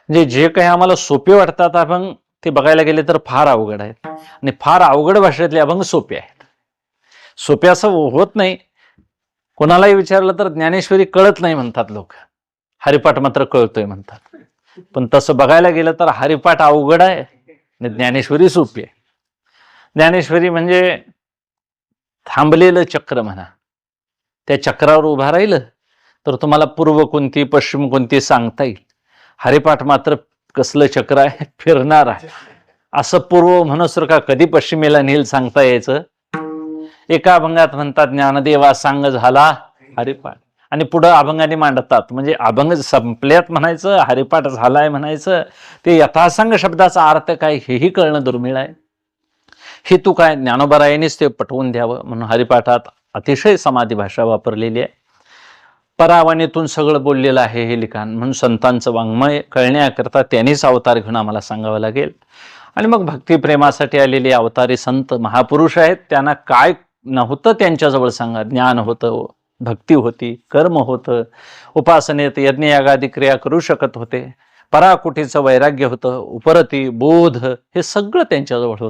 म्हणजे जे काही आम्हाला सोपे वाटतात अभंग ते बघायला गेले तर फार अवघड आहेत, आणि फार अवघड भाषेतले अभंग सोपे आहेत. सोपे असं होत नाही. कोणालाही विचारलं तर ज्ञानेश्वरी कळत नाही म्हणतात लोक, हरिपाठ मात्र कळतोय म्हणतात. पण तसं बघायला गेलं तर हरिपाठ अवघड आहे आणि ज्ञानेश्वरी सोपी आहे. ज्ञानेश्वरी म्हणजे थांबलेलं चक्र म्हणा. त्या चक्रावर उभा राहिलं तर तुम्हाला पूर्व कोणती पश्चिम कोणती सांगता येईल. हरिपाठ मात्र कसलं चक्र आहे, फिरणार आहे. असं पूर्व म्हणसर का कधी पश्चिमेला नेल सांगता यायचं. एका अभंगात म्हणतात ज्ञानदेवा सांग झाला हरिपाठ, आणि पुढं अभंगाने मांडतात. म्हणजे अभंग संपल्यात म्हणायचं, हरिपाठ झालाय म्हणायचं. ते यथासांग शब्दाचा अर्थ काय हेही कळणं दुर्मिळ आहे. हेतू काय, ज्ञानोबरायांनीच ते पटवून द्यावं म्हणून हरिपाठात अतिशय समाधी भाषा वापरलेली आहे. परावणीतून सगळं बोललेलं आहे हे लिखाण, म्हणून संतांचं वाङ्मय कळण्याकरता त्यांनीच अवतार घेऊन आम्हाला सांगावं लागेल. आणि मग भक्तिप्रेमासाठी आलेले अवतारी संत महापुरुष आहेत, त्यांना काय नव्हतं त्यांच्याजवळ सांगा. ज्ञान होतं, भक्ती होती, कर्म होतं, उपासनेत यज्ञ यागादी क्रिया करू शकत होते, पराकुटीचं वैराग्य होतं, उपरती बोध हे सगळं त्यांच्याजवळ होतं.